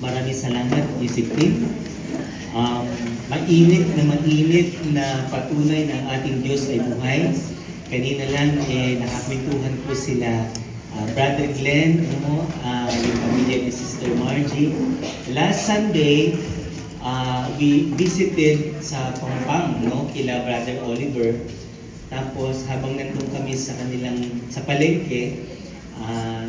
Maraming salamat, Discipline. Mainit na patunay na ang ating Diyos ay buhay. Kanina lang nakakwentuhan ko sila Brother Glenn, yung pamilya ni Sister Margie. Last Sunday, we visited sa Pampang, kila Brother Oliver. Tapos habang nandun kami sa palengke,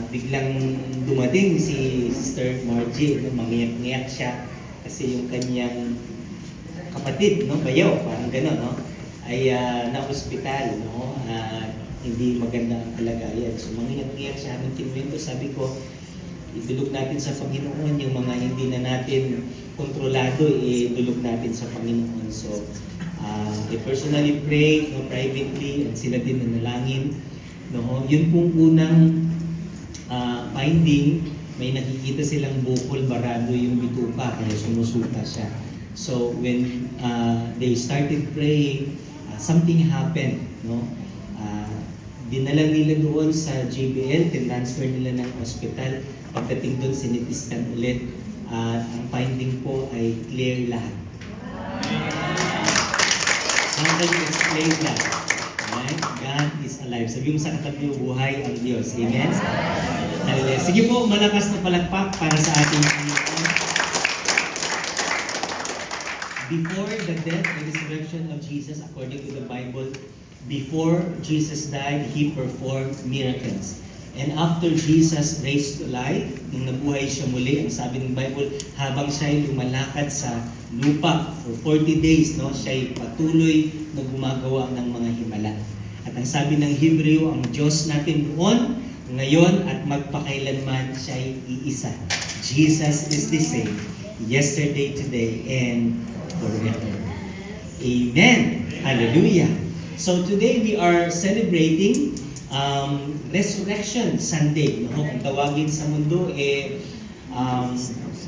biglang dumating si Sister Margie, mangiyak-ngiyak siya kasi yung kanyang kapatid, bayaw, parang gano'n, ay na-hospital, hindi maganda ang kalagayan. So mangiyak-ngiyak siya habang kinuwento, sabi ko, idulog natin sa Panginoon yung mga hindi na natin kontrolado, idulog natin sa Panginoon. So I personally pray, privately, at sila din nanalangin. Yun pong unang finding, may nakikita silang bukol, barado yung bituka, kaya sumusuka siya. So when they started praying, something happened. Dinala nila doon sa JBL, tinransfer nila ng hospital. Pagdating doon, sinitiskan ulit. Ang finding po ay clear lahat. How can you explain that? Right? God is alive. Sabi mo sa katabi, buhay ang Diyos. Amen? Hallelujah. Sige po, malakas na palakpak para sa ating Panginoon. Before the death and resurrection of Jesus, according to the Bible, before Jesus died, He performed miracles. And after Jesus raised to life, nung nabuhay siya muli, ang sabi ng Bible, habang siya'y lumalakad sa lupa for 40 days, siya'y patuloy na gumagawa ng mga himala. At ang sabi ng Hebreo, ang Diyos natin noon, ngayon at magpakailanman, siya'y iisa. Jesus is the same, yesterday, today, and forever. Amen. Hallelujah. So today we are celebrating Resurrection Sunday. Kung tawagin sa mundo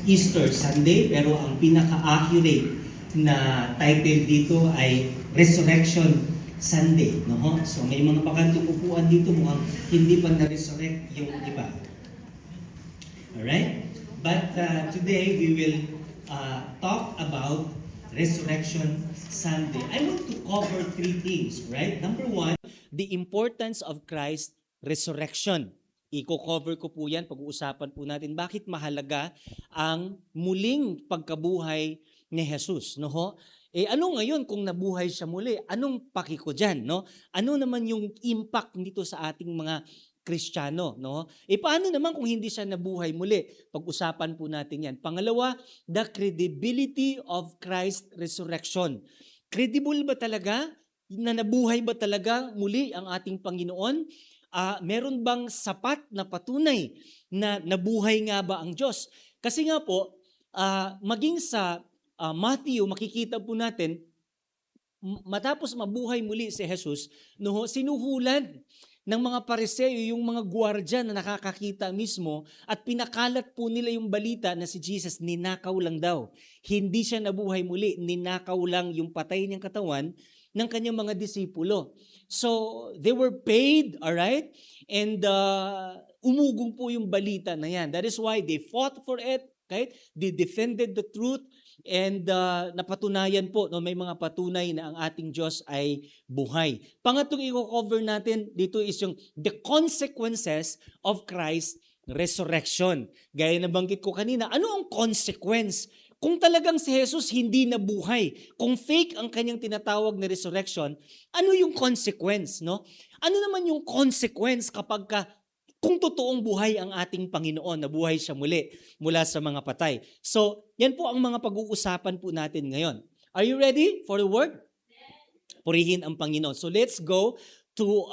Easter Sunday, pero ang pinaka-accurate na title dito ay Resurrection Sunday. So may mga bakantong upuan dito, mukhang hindi pa na-resurrect yung iba. Alright? But today we will talk about Resurrection Sunday. I want to cover 3 things, right? Number 1, the importance of Christ's resurrection. Iko-cover ko po yan, pag-uusapan po natin bakit mahalaga ang muling pagkabuhay ni Jesus. Ano ngayon kung nabuhay siya muli? Anong paki ko dyan? Ano naman yung impact nito sa ating mga Kristiyano? Paano naman kung hindi siya nabuhay muli? Pag-usapan po natin yan. Pangalawa, the credibility of Christ's resurrection. Credible ba talaga? Na nabuhay ba talaga muli ang ating Panginoon? Meron bang sapat na patunay na nabuhay nga ba ang Diyos? Kasi nga po, maging sa Matthew, makikita po natin, matapos mabuhay muli si Jesus, sinuhulan ng mga Pariseo yung mga gwardiya na nakakakita mismo at pinakalat po nila yung balita na si Jesus ninakaw lang daw. Hindi siya nabuhay muli, ninakaw lang yung patay niyang katawan ng kanyang mga disipulo. So, they were paid, alright? And umugong po yung balita na yan. That is why they fought for it, right? They defended the truth. And napatunayan po, may mga patunay na ang ating Diyos ay buhay. Pangatlong i-cover natin dito is yung the consequences of Christ's resurrection. Gaya na banggit ko kanina, ano ang consequence? Kung talagang si Jesus hindi nabuhay, kung fake ang kanyang tinatawag na resurrection, ano yung consequence? Ano naman yung consequence kapag kung totoong buhay ang ating Panginoon, nabuhay siya muli mula sa mga patay. So, yan po ang mga pag-uusapan po natin ngayon. Are you ready for the word? Purihin ang Panginoon. So, let's go to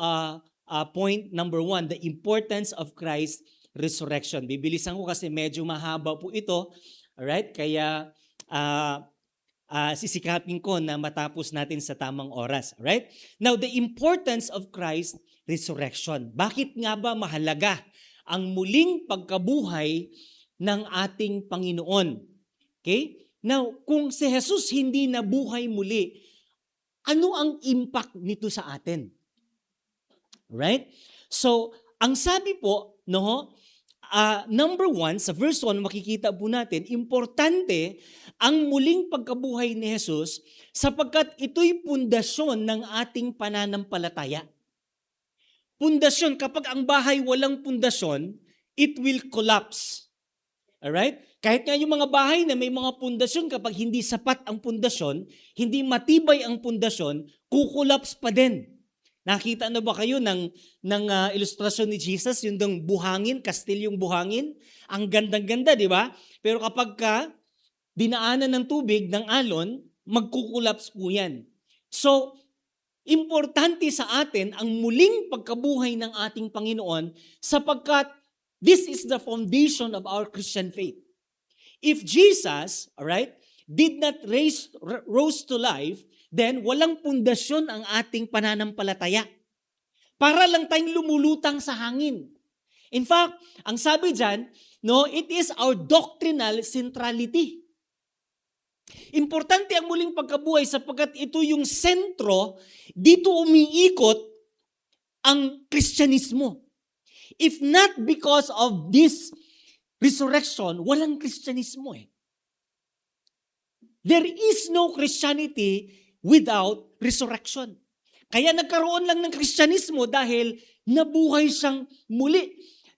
point number 1, the importance of Christ's resurrection. Bibilisan ko kasi medyo mahaba po ito. Alright? Kaya sisikapin ko na matapos natin sa tamang oras. Alright? Now, the importance of Christ's resurrection. Bakit nga ba mahalaga ang muling pagkabuhay ng ating Panginoon? Okay? Now, kung si Jesus hindi nabuhay muli, ano ang impact nito sa atin? Right? So, ang sabi po, Number one, sa verse 1, makikita po natin, importante ang muling pagkabuhay ni Jesus sapagkat ito'y pundasyon ng ating pananampalataya. Pundasyon, kapag ang bahay walang pundasyon, it will collapse. Alright? Kahit nga yung mga bahay na may mga pundasyon, kapag hindi sapat ang pundasyon, hindi matibay ang pundasyon, kukulaps pa din. Nakita na ba kayo ng ilustrasyon ni Jesus, yung dang buhangin, kastilyong buhangin? Ang gandang-ganda, di ba? Pero kapag dinaanan ng tubig, ng alon, magkukulaps po yan. So, importante sa atin ang muling pagkabuhay ng ating Panginoon sapagkat this is the foundation of our Christian faith. If Jesus, alright, did not rose to life, then walang pundasyon ang ating pananampalataya. Para lang tayong lumulutang sa hangin. In fact, ang sabi dyan, no, it is our doctrinal centrality. Importante ang muling pagkabuhay sapagkat ito yung sentro, dito umiikot ang Kristyanismo. If not because of this resurrection, walang Kristyanismo eh. There is no Christianity without resurrection. Kaya nagkaroon lang ng Kristyanismo dahil nabuhay siyang muli.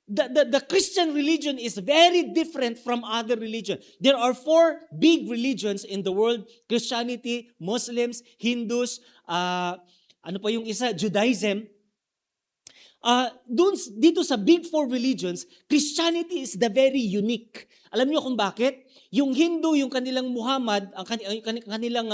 The Christian religion is very different from other religions. There are 4 big religions in the world: Christianity, Muslims, Hindus, ano pa yung isa? Judaism. Dito sa big 4 religions, Christianity is the very unique. Alam niyo kung bakit? Yung Hindu, yung kanilang Muhammad, ang kanilang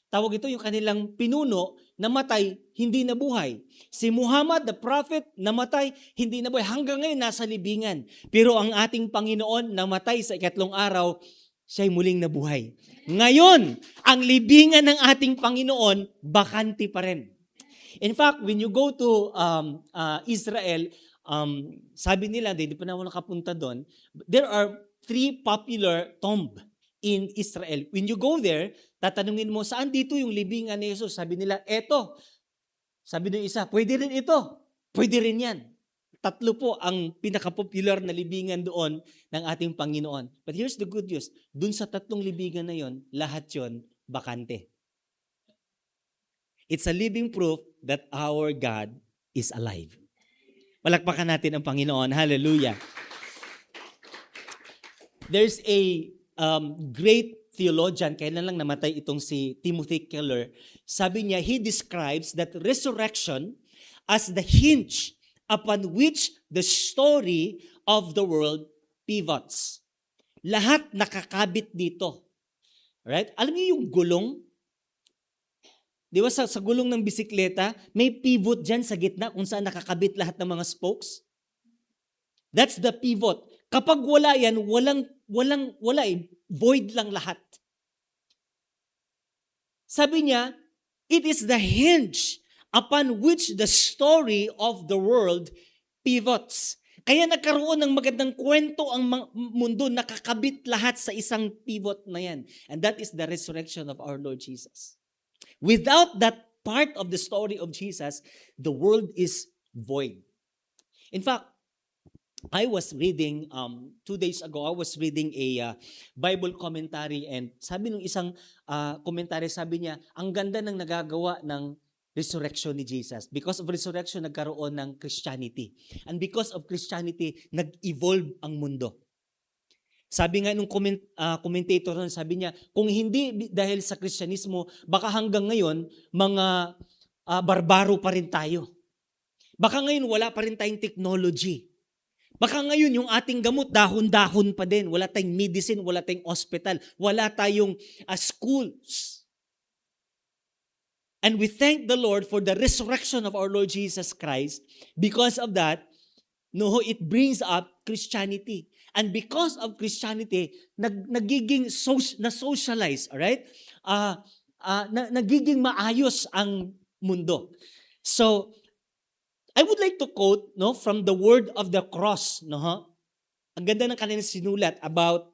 tawag ito, yung kanilang pinuno, namatay, hindi nabuhay. Si Muhammad, the prophet, namatay, hindi nabuhay. Hanggang ngayon, nasa libingan. Pero ang ating Panginoon, namatay sa 2 araw, siya'y muling nabuhay. Ngayon, ang libingan ng ating Panginoon, bakante pa rin. In fact, when you go to Israel, sabi nila, hindi pa naman nakapunta doon, there are 3 popular tomb in Israel. When you go there, tatanungin mo, saan dito yung libingan ni Jesus? Sabi nila, eto. Sabi ng isa, pwede rin ito. Pwede rin yan. 3 po ang pinaka-popular na libingan doon ng ating Panginoon. But here's the good news. Doon sa 3 libingan na yon, lahat yon bakante. It's a living proof that our God is alive. Palakpakan natin ang Panginoon. Hallelujah. There's a great theologian, kailan lang namatay itong si Timothy Keller. Sabi niya, he describes that resurrection as the hinge upon which the story of the world pivots. Lahat nakakabit dito. Right? Alam niyo yung gulong? Di ba sa gulong ng bisikleta, may pivot dyan sa gitna kung saan nakakabit lahat ng mga spokes? That's the pivot. Kapag wala yan, wala eh. Void lang lahat. Sabi niya, it is the hinge upon which the story of the world pivots. Kaya nagkaroon ng magandang kwento ang mundo, nakakabit lahat sa isang pivot na yan. And that is the resurrection of our Lord Jesus. Without that part of the story of Jesus, the world is void. In fact, I was reading, 2 days ago, I was reading a Bible commentary and sabi nung isang commentary, sabi niya, ang ganda ng nagagawa ng resurrection ni Jesus. Because of resurrection, nagkaroon ng Christianity. And because of Christianity, nag-evolve ang mundo. Sabi nga nung commentator, sabi niya, kung hindi dahil sa Kristyanismo, baka hanggang ngayon, mga barbaro pa rin tayo. Baka ngayon, wala pa rin tayong technology. Baka ngayon yung ating gamot, dahon-dahon pa din. Wala tayong medicine, wala tayong hospital, wala tayong schools. And we thank the Lord for the resurrection of our Lord Jesus Christ. Because of that, it brings up Christianity. And because of Christianity, nagiging na-socialize, alright? Nagiging maayos ang mundo. So, I would like to quote from the word of the cross. Ang ganda ng kanilang sinulat about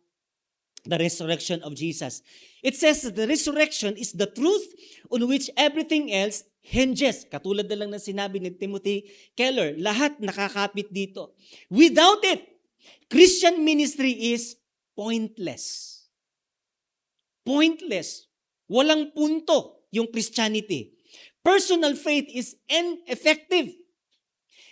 the resurrection of Jesus. It says that the resurrection is the truth on which everything else hinges. Katulad na lang ng sinabi ni Timothy Keller, lahat nakakapit dito. Without it, Christian ministry is pointless. Pointless. Walang punto yung Christianity. Personal faith is ineffective.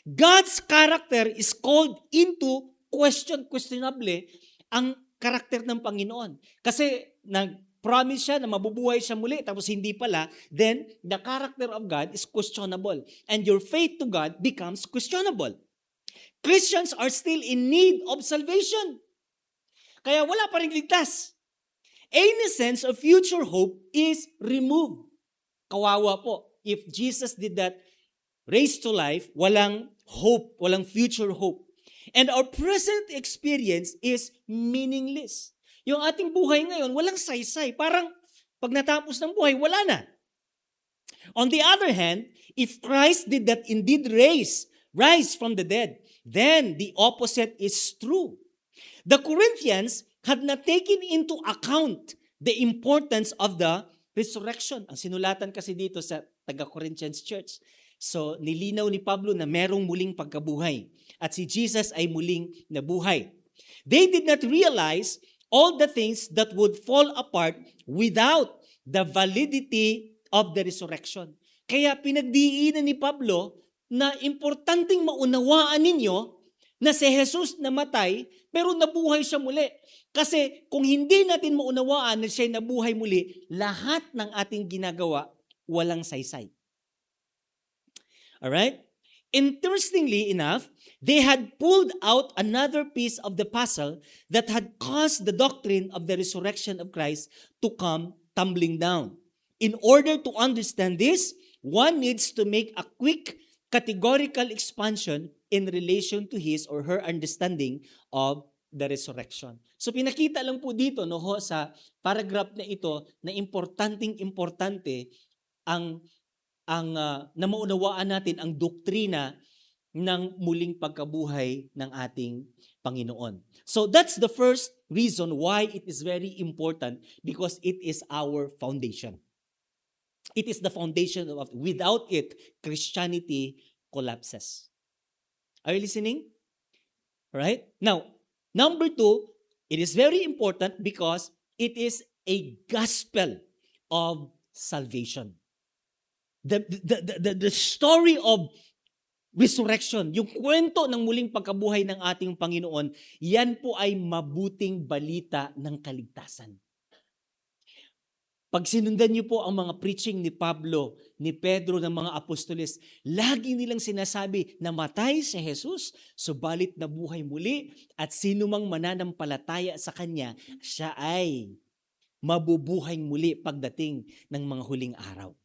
God's character is called into question, questionable, ang karakter ng Panginoon. Kasi nag-promise siya na mabubuhay siya muli, tapos hindi pala, then the character of God is questionable. And your faith to God becomes questionable. Christians are still in need of salvation. Kaya wala pa rin ligtas. Any sense of future hope is removed. Kawawa po. If Jesus did that, raised to life, walang hope, walang future hope. And our present experience is meaningless. Yung ating buhay ngayon, walang saysay. Parang pag natapos ng buhay, wala na. On the other hand, if Christ did that indeed rise from the dead, then the opposite is true. The Corinthians had not taken into account the importance of the resurrection. Ang sinulatan kasi dito sa taga-Corinthians Church. So, nilinaw ni Pablo na merong muling pagkabuhay. At si Jesus ay muling nabuhay. They did not realize all the things that would fall apart without the validity of the resurrection. Kaya pinagdiinan ni Pablo na importanteng maunawaan ninyo na si Jesus namatay, pero nabuhay siya muli. Kasi kung hindi natin maunawaan na siya nabuhay muli, lahat ng ating ginagawa, walang saysay. Alright? Interestingly enough, they had pulled out another piece of the puzzle that had caused the doctrine of the resurrection of Christ to come tumbling down. In order to understand this, one needs to make a quick categorical expansion in relation to his or her understanding of the resurrection. So pinakita lang po dito sa paragraph na ito na importante ang na maunawaan natin ang doktrina ng muling pagkabuhay ng ating Panginoon. So that's the first reason why it is very important, because it is our foundation. It is the foundation of, without it, Christianity collapses. Are you listening? Right? Now, number 2, it is very important because it is a gospel of salvation. The story of resurrection, yung kwento ng muling pagkabuhay ng ating Panginoon, yan po ay mabuting balita ng kaligtasan. Pag sinundan niyo po ang mga preaching ni Pablo, ni Pedro, ng mga apostoles, lagi nilang sinasabi na matay si Jesus, subalit nabuhay muli, at sino mang mananampalataya sa Kanya, siya ay mabubuhay muli pagdating ng mga huling araw.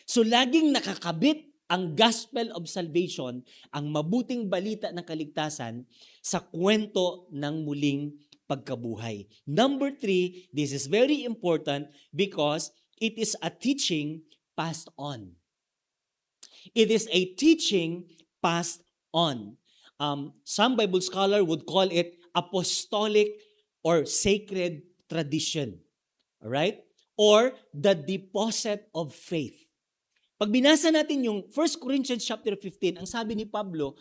So laging nakakabit ang gospel of salvation, ang mabuting balita ng kaligtasan, sa kwento ng muling pagkabuhay. Number 3, this is very important because it is a teaching passed on. It is a teaching passed on. Some Bible scholar would call it apostolic or sacred tradition. Alright? Or the deposit of faith. Pag binasa natin yung 1 Corinthians chapter 15, ang sabi ni Pablo,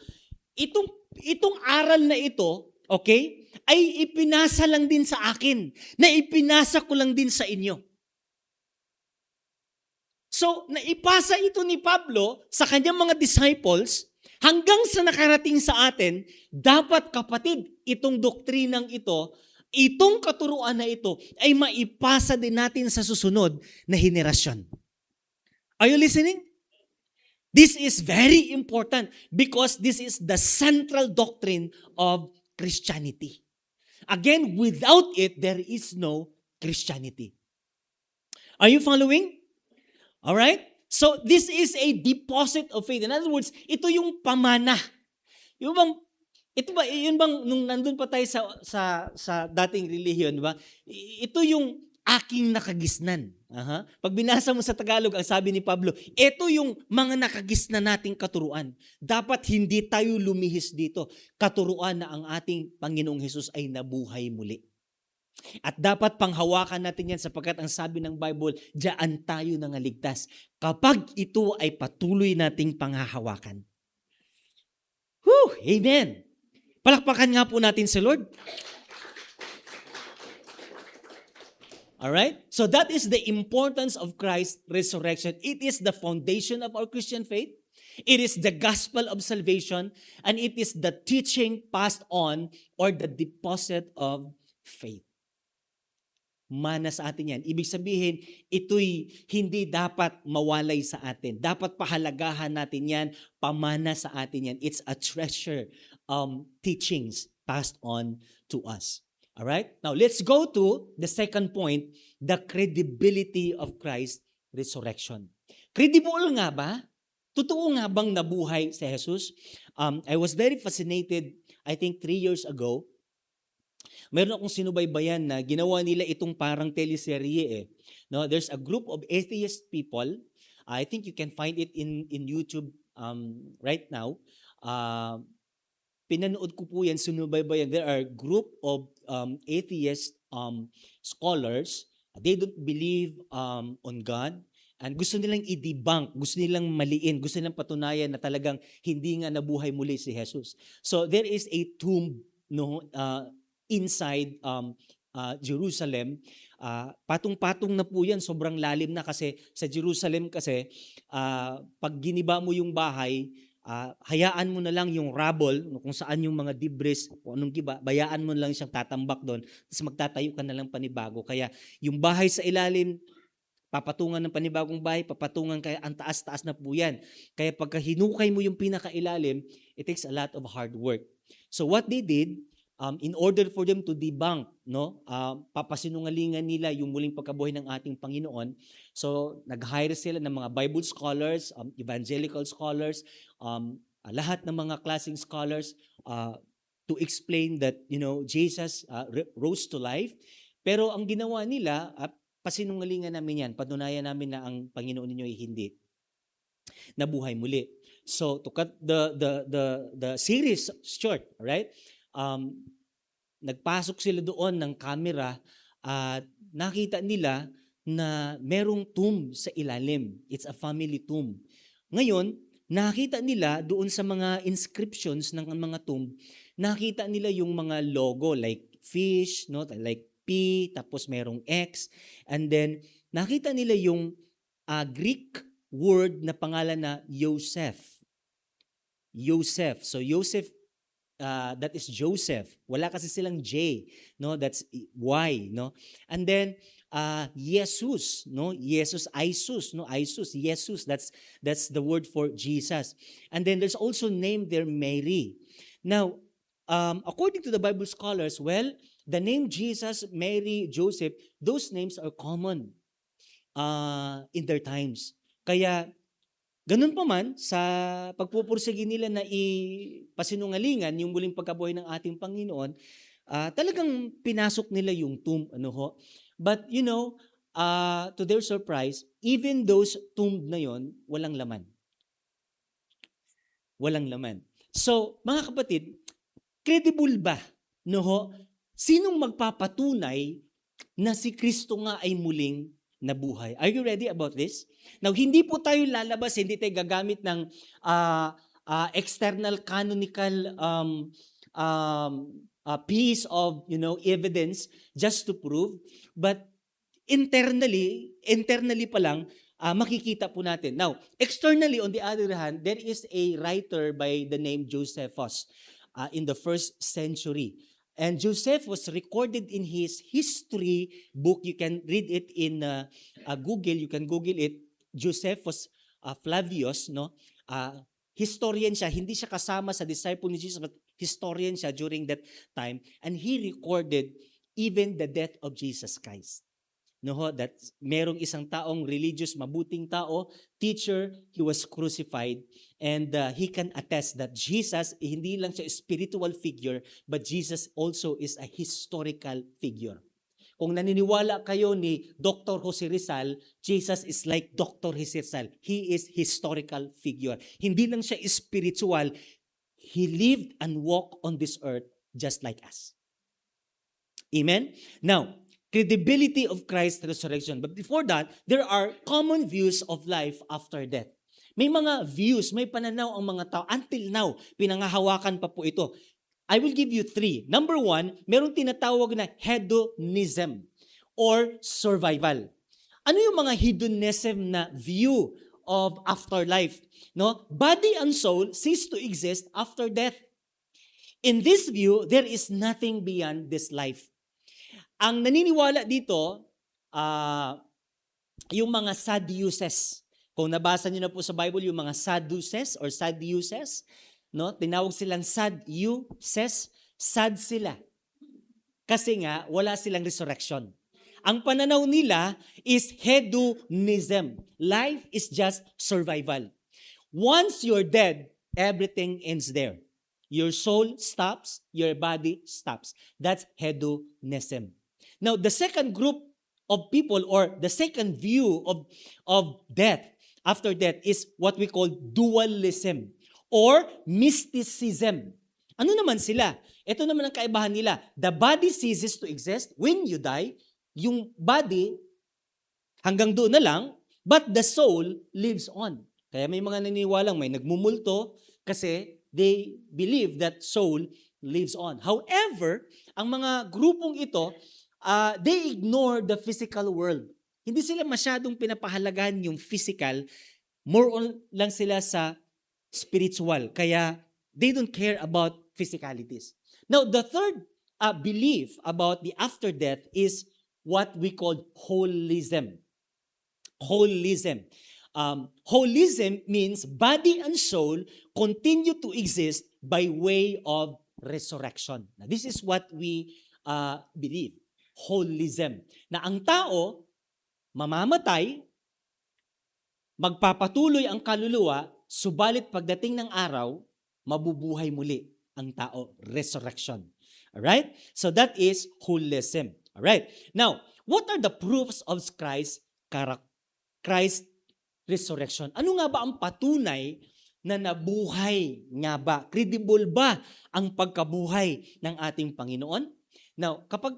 itong aral na ito, okay, ay ipinasa lang din sa akin, na ipinasa ko lang din sa inyo. So, naipasa ito ni Pablo sa kanyang mga disciples, hanggang sa nakarating sa atin, dapat kapatid, itong doktrinang ito, itong katuruan na ito, ay maipasa din natin sa susunod na henerasyon. Are you listening? This is very important because this is the central doctrine of Christianity. Again, without it, there is no Christianity. Are you following? All right? So, this is a deposit of faith. In other words, ito yung pamana. Yun bang nung nandun pa tayo sa dating relihiyon, di ba? Ito yung aking nakagisnan. Pag binasa mo sa Tagalog, ang sabi ni Pablo, ito yung mga nakagisnan nating katuruan. Dapat hindi tayo lumihis dito. Katuruan na ang ating Panginoong Hesus ay nabuhay muli. At dapat panghawakan natin yan sapagkat ang sabi ng Bible, diyan tayo nangaligtas kapag ito ay patuloy nating panghahawakan. Amen. Palakpakan nga po natin si Lord. Alright? So that is the importance of Christ's resurrection. It is the foundation of our Christian faith. It is the gospel of salvation. And it is the teaching passed on or the deposit of faith. Mana sa atin yan. Ibig sabihin, ito'y hindi dapat mawalay sa atin. Dapat pahalagahan natin yan, pamana sa atin yan. It's a treasure teachings passed on to us. Alright? Now, let's go to the second point, the credibility of Christ's resurrection. Credible nga ba? Totoo nga bang nabuhay si Jesus? I was very fascinated, I think 3 years ago. Meron akong sinubaybayan na ginawa nila itong parang teleserye eh. No, there's a group of atheist people. I think you can find it in YouTube right now. Pinanood ko po yan, sinubaybayan. There are group of atheist scholars. They don't believe on God. And gusto nilang i-debunk, gusto nilang maliin, gusto nilang patunayan na talagang hindi nga nabuhay muli si Jesus. So there is a tomb inside Jerusalem. Patong-patong na po yan, sobrang lalim na kasi sa Jerusalem kasi pag giniba mo yung bahay, hayaan mo na lang yung rubble, kung saan yung mga debris, kung anong giba, bayaan mo na lang siyang tatambak doon, tapos magtatayo ka na lang panibago. Kaya yung bahay sa ilalim, papatungan ng panibagong bahay, papatungan kaya ang taas-taas na po yan. Kaya pagka hinukay mo yung pinakailalim, it takes a lot of hard work. So what they did, in order for them to debunk, papasinungalingan nila yung muling pagkabuhay ng ating Panginoon. So, nag-hire sila ng mga Bible scholars, evangelical scholars, lahat ng mga klaseng scholars to explain that, Jesus rose to life. Pero ang ginawa nila, pasinungalingan namin yan, patunayan namin na ang Panginoon ninyo ay hindi nabuhay muli. So, to cut the series short, right? Nagpasok sila doon ng camera at nakita nila na merong tomb sa ilalim. It's a family tomb. Ngayon, nakita nila doon sa mga inscriptions ng mga tomb, nakita nila yung mga logo like fish, like P, tapos merong X, and then nakita nila yung Greek word na pangalan na Joseph. Joseph. So Joseph, that is Joseph. Wala kasi silang J, that's Y, And then Jesus, Jesus, Isus, Isus, Jesus, that's the word for Jesus. And then there's also name there Mary. Now, according to the Bible scholars, the name Jesus, Mary, Joseph, those names are common in their times. Kaya ganun pa man, sa pagpupursige nila na ipasinungalingan yung muling pagkabuhay ng ating Panginoon, talagang pinasok nila yung tomb. But, to their surprise, even those tomb na yon, walang laman. Walang laman. So, mga kapatid, credible ba? Sinong magpapatunay na si Kristo nga ay muling nabuhay? Are you ready about this? Now, hindi po tayo lalabas, hindi tayo gagamit ng external canonical piece of evidence just to prove, but internally pa lang makikita po natin. Now, externally on the other hand, there is a writer by the name Josephus in the 1st century. And Joseph was recorded in his history book. You can read it in Google. You can Google it. Josephus Flavius, historian siya. Hindi siya kasama sa disciple ni Jesus, but historian siya during that time. And he recorded even the death of Jesus Christ. That merong isang taong religious, mabuting tao, teacher, he was crucified. And he can attest that Jesus, hindi lang siya spiritual figure, but Jesus also is a historical figure. Kung naniniwala kayo ni Dr. Jose Rizal, Jesus is like Dr. Jose Rizal. He is historical figure. Hindi lang siya spiritual. He lived and walked on this earth just like us. Amen? Now, credibility of Christ's resurrection. But before that, there are common views of life after death. May mga views, may pananaw ang mga tao. Until now, pinangahawakan pa po ito. I will give you three. Number one, merong tinatawag na hedonism or survival. Ano yung mga hedonism na view of afterlife? No? Body and soul cease to exist after death. In this view, there is nothing beyond this life. Ang naniniwala dito, yung mga Sadducees. Kung nabasa niyo na po sa Bible yung mga Sadducees or Sadducees, no? Tinawag silang Sadducees, sad sila. Kasi nga, wala silang resurrection. Ang pananaw nila is hedonism. Life is just survival. Once you're dead, everything ends there. Your soul stops, your body stops. That's hedonism. Now, the second group of people or the second view of death, after death, is what we call dualism or mysticism. Ano naman sila? Ito naman ang kaibahan nila. The body ceases to exist when you die. Yung body, hanggang doon na lang, but the soul lives on. Kaya may mga naniniwalang may nagmumulto kasi they believe that soul lives on. However, ang mga grupong ito, they ignore the physical world. Hindi sila masyadong pinapahalagahan yung physical, more on lang sila sa spiritual. Kaya they don't care about physicalities. Now, the third belief about the after death is what we call holism. Holism. Holism means body and soul continue to exist by way of resurrection. Now, this is what we believe. Holism. Na ang tao, mamamatay, magpapatuloy ang kaluluwa, subalit pagdating ng araw, mabubuhay muli ang tao. Resurrection. Alright? So that is holism. Alright? Now, what are the proofs of Christ's resurrection? Ano nga ba ang patunay na nabuhay nga ba? Credible ba ang pagkabuhay ng ating Panginoon? Now, kapag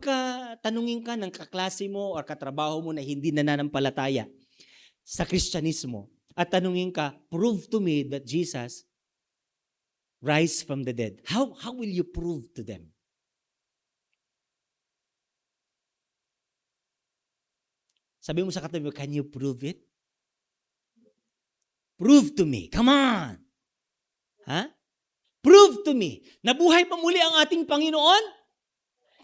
tanungin ka ng kaklase mo o katrabaho mo na hindi nananampalataya sa Kristyanismo at tanungin ka, prove to me that Jesus rise from the dead. How will you prove to them? Sabi mo sa katabi mo, can you prove it? Prove to me. Come on. Ha? Prove to me. Nabuhay pa muli ang ating Panginoon?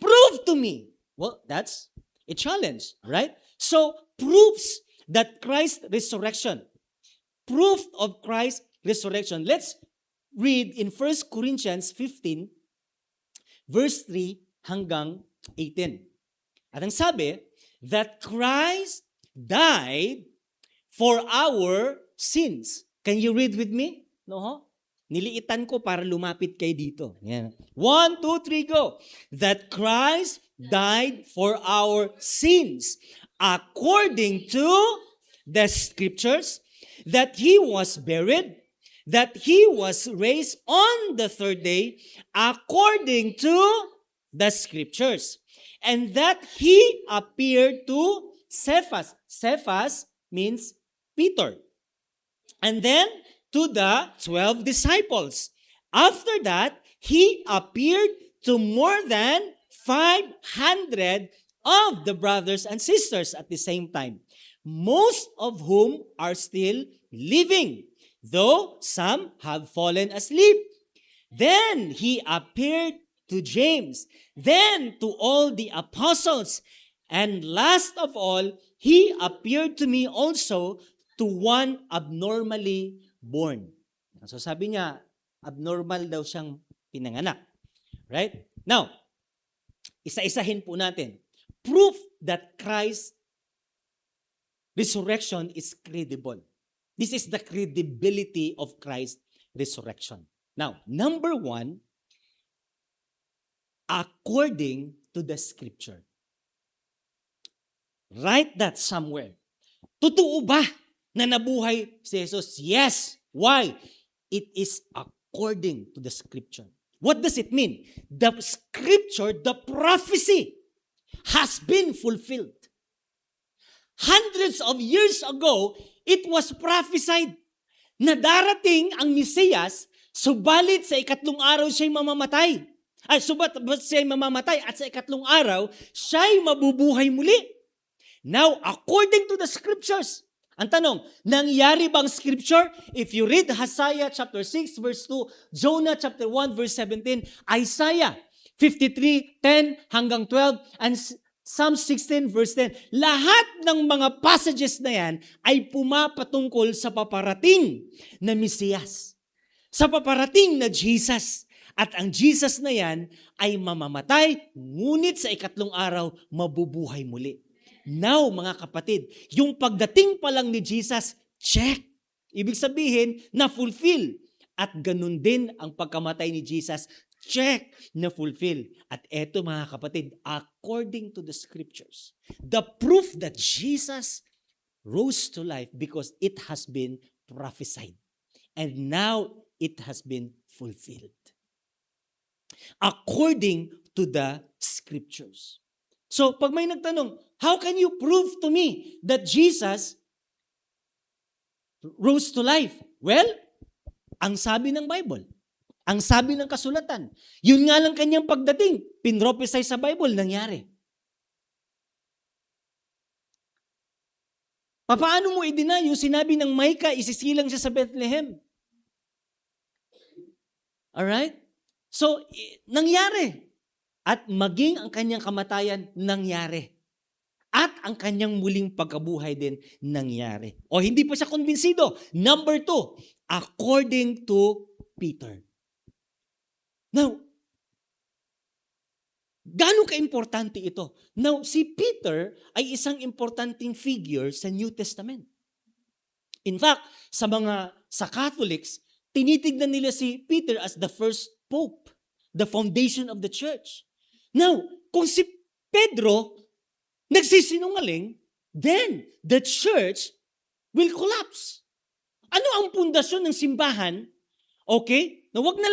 Prove to me. Well, that's a challenge, right? So, proofs that Christ's resurrection. Proof of Christ's resurrection. Let's read in 1 Corinthians 15, verse 3 hanggang 18. At ang sabi, that Christ died for our sins. Can you read with me? No, ho? Niliitan ko para lumapit kayo dito. Yan. 1, 2, 3, go. That Christ died for our sins according to the Scriptures, that He was buried, that He was raised on the third day according to the Scriptures, and that He appeared to Cephas. Cephas means Peter. And then to the 12 disciples. After that, He appeared to more than 500 of the brothers and sisters at the same time, most of whom are still living, though some have fallen asleep. Then He appeared to James, then to all the apostles, and last of all, He appeared to me also to one abnormally born. So sabi niya, abnormal daw siyang pinanganak. Right? Now, isa-isahin po natin. Proof that Christ's resurrection is credible. This is the credibility of Christ's resurrection. Now, number one, according to the Scripture. Write that somewhere. Totoo ba na nabuhay si Jesus? Yes. Why? It is according to the Scripture. What does it mean? The Scripture, the prophecy, has been fulfilled. Hundreds of years ago, it was prophesied na darating ang Mesiyas, subalit sa ikatlong araw siya'y mamamatay. But siya'y mamamatay at sa ikatlong araw, siya'y mabubuhay muli. Now, according to the scriptures, ang tanong, nangyari bang scripture? If you read Hosea chapter 6 verse 2, Jonah chapter 1 verse 17, Isaiah 53:10 hanggang 12, and Psalm 16 verse 10, lahat ng mga passages na yan ay pumapatungkol sa paparating na Mesiyas, sa paparating na Jesus. At ang Jesus na yan ay mamamatay, ngunit sa ikatlong araw, mabubuhay muli. Now, mga kapatid, yung pagdating pa lang ni Jesus, check. Ibig sabihin, na-fulfill. At ganun din ang pagkamatay ni Jesus, check, na-fulfill. At eto, mga kapatid, according to the scriptures, the proof that Jesus rose to life because it has been prophesied. And now, it has been fulfilled. According to the scriptures. So, pag may nagtanong, how can you prove to me that Jesus rose to life? Well, ang sabi ng Bible, ang sabi ng kasulatan, yun nga lang kanyang pagdating, pinrophesy sa Bible, nangyari. Paano mo i-deny yung sinabi ng Micah, isisilang siya sa Bethlehem? Alright? So, nangyari. At maging ang kanyang kamatayan, nangyari. At ang kanyang muling pagkabuhay din, nangyari. O hindi pa siya konbinsido. Number 2, according to Peter. Now, gaano ka-importante ito? Now, si Peter ay isang importanteng figure sa New Testament. In fact, sa Catholics, tinitignan nila si Peter as the first pope, the foundation of the church. Now, kung si Pedro nagsisinungaling, then the church will collapse. Ano ang pundasyon ng simbahan? Okay? Na wag na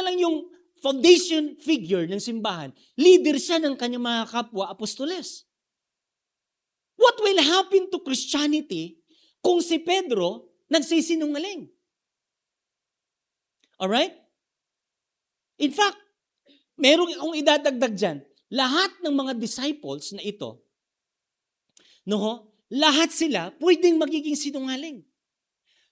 lang yung foundation figure ng simbahan. Leader siya ng kanyang mga kapwa apostoles. What will happen to Christianity kung si Pedro nagsisinungaling? Alright? In fact, meron akong idadagdag dyan. Lahat ng mga disciples na ito, lahat sila pwedeng magiging sinungaling.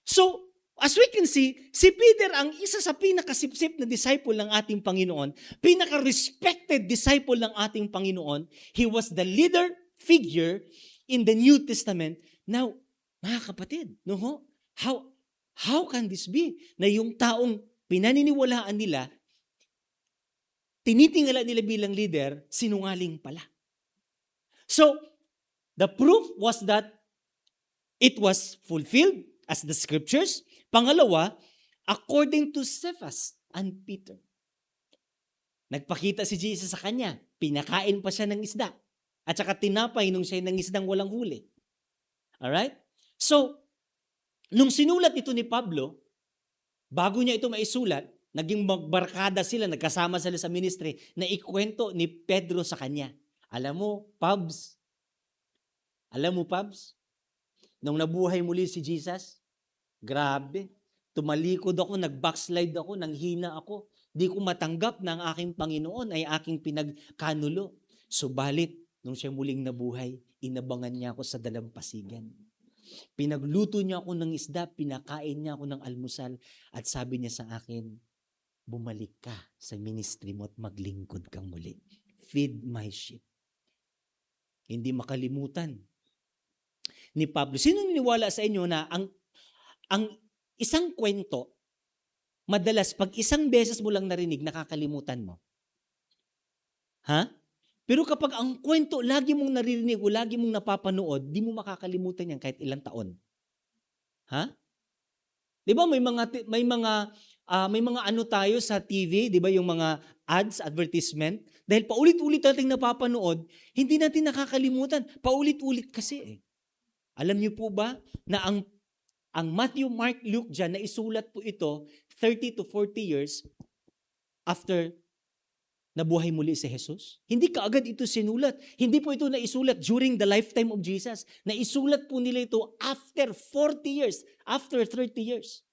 So, as we can see, si Peter ang isa sa pinakasipsip na disciple ng ating Panginoon, pinaka-respected disciple ng ating Panginoon. He was the leader figure in the New Testament. Now, mga kapatid, how can this be? Na yung taong pinaniniwalaan nila, tinitingala nila bilang leader, sinungaling pala. So, the proof was that it was fulfilled as the scriptures. Pangalawa, according to Cephas and Peter. Nagpakita si Jesus sa kanya, pinakain pa siya ng isda, at saka tinapay nung siya ng isdang walang huli. Alright? So, nung sinulat ito ni Pablo, bago niya ito maisulat, naging magbarkada sila, nagkasama sila sa ministry, na ikwento ni Pedro sa kanya. Alam mo, Pabs, nung nabuhay muli si Jesus, grabe, tumalikod ako, nag-backslide ako, nanghina ako. Di ko matanggap na ang aking Panginoon ay aking pinagkanulo. Subalit, nung siya muling nabuhay, inabangan niya ako sa dalampasigan. Pinagluto niya ako ng isda, pinakain niya ako ng almusal, at sabi niya sa akin, bumalik ka sa ministry mo at maglingkod kang muli. Feed my sheep. Hindi makalimutan ni Pablo. Sino niniwala sa inyo na ang isang kwento, madalas pag isang beses mo lang narinig, nakakalimutan mo? Ha? Pero kapag ang kwento, lagi mong naririnig o lagi mong napapanood, di mo makakalimutan yan kahit ilang taon. Ha? Di ba may mga ano tayo sa TV, di ba yung mga ads, advertisement? Dahil paulit-ulit nating napapanood, hindi natin nakakalimutan. Paulit-ulit kasi eh. Alam niyo po ba na ang Matthew, Mark, Luke dyan, na isulat po ito 30 to 40 years after nabuhay muli si Jesus? Hindi kaagad ito sinulat. Hindi po ito naisulat during the lifetime of Jesus. Naisulat po nila ito after 40 years, after 30 years.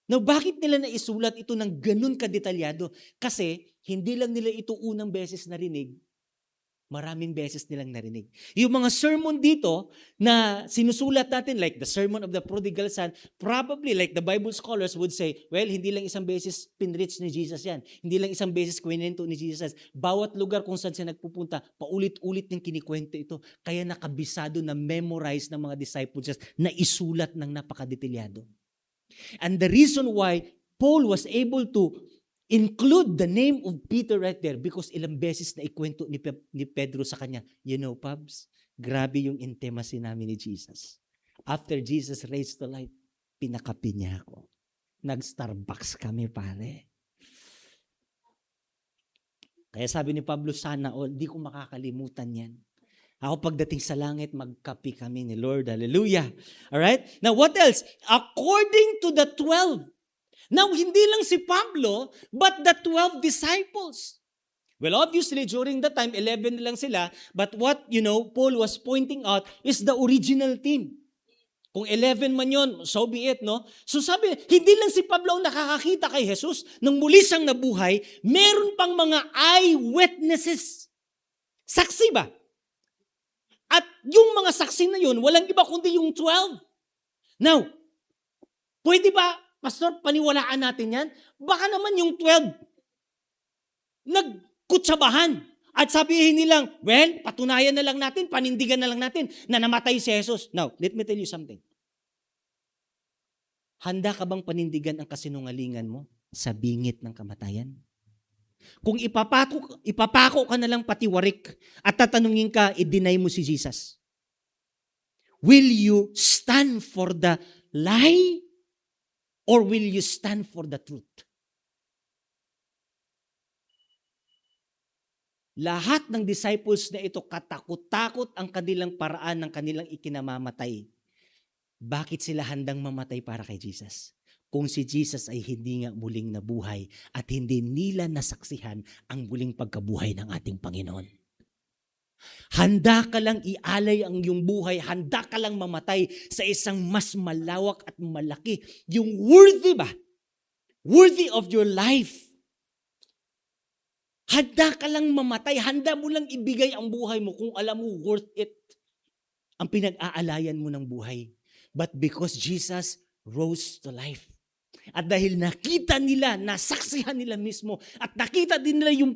Now, bakit nila naisulat ito ng ganun kadetalyado? Kasi hindi lang nila ito unang beses narinig, maraming beses nilang narinig. Yung mga sermon dito na sinusulat natin, like the Sermon of the Prodigal Son, probably like the Bible scholars would say, well, hindi lang isang beses pinrich ni Jesus yan. Hindi lang isang beses kwento ni Jesus. Bawat lugar kung saan siya nagpupunta, paulit-ulit niyang kinikwento ito. Kaya nakabisado na memorize ng mga disciples na isulat ng napakadetalyado. And the reason why Paul was able to include the name of Peter right there because ilang beses na ikwento ni Pedro sa kanya, you know, Pabs, grabe yung intimacy namin ni Jesus. After Jesus raised to life, pinakapi niya ako. Nag-Starbucks kami, pare. Kaya sabi ni Pablo, sana all, di ko makakalimutan yan. Ako pagdating sa langit, magkapi kami ni Lord. Hallelujah. Alright? Now what else? According to the 12, now, hindi lang si Pablo, but the 12 disciples. Well, obviously, during that time, 11 lang sila. But what, Paul was pointing out is the original team. Kung 11 man yun, so be it, no? So sabi, hindi lang si Pablo ang nakakakita kay Jesus. Nung muli siyang nabuhay, meron pang mga eyewitnesses. Saksi ba? At yung mga saksi na yun, walang iba kundi yung 12. Now, pwede ba, Pastor, paniwalaan natin yan? Baka naman yung 12 nagkutsabahan at sabihin nilang, well, patunayan na lang natin, panindigan na lang natin na namatay si Jesus. Now, let me tell you something. Handa ka bang panindigan ang kasinungalingan mo sa bingit ng kamatayan? Kung ipapako ka na lang patiwarik at tatanungin ka, i-deny mo si Jesus. Will you stand for the lie? Or will you stand for the truth? Lahat ng disciples na ito, katakot-takot ang kanilang paraan ng kanilang ikinamamatay. Bakit sila handang mamatay para kay Jesus? Kung si Jesus ay hindi nga muling nabuhay at hindi nila nasaksihan ang muling pagkabuhay ng ating Panginoon. Handa ka lang ialay ang iyong buhay, handa ka lang mamatay sa isang mas malawak at malaki. Yung worthy ba? Worthy of your life. Handa ka lang mamatay, handa mo lang ibigay ang buhay mo kung alam mo worth it. Ang pinag-aalayan mo ng buhay. But because Jesus rose to life. At dahil nakita nila, nasaksihan nila mismo, at nakita din nila yung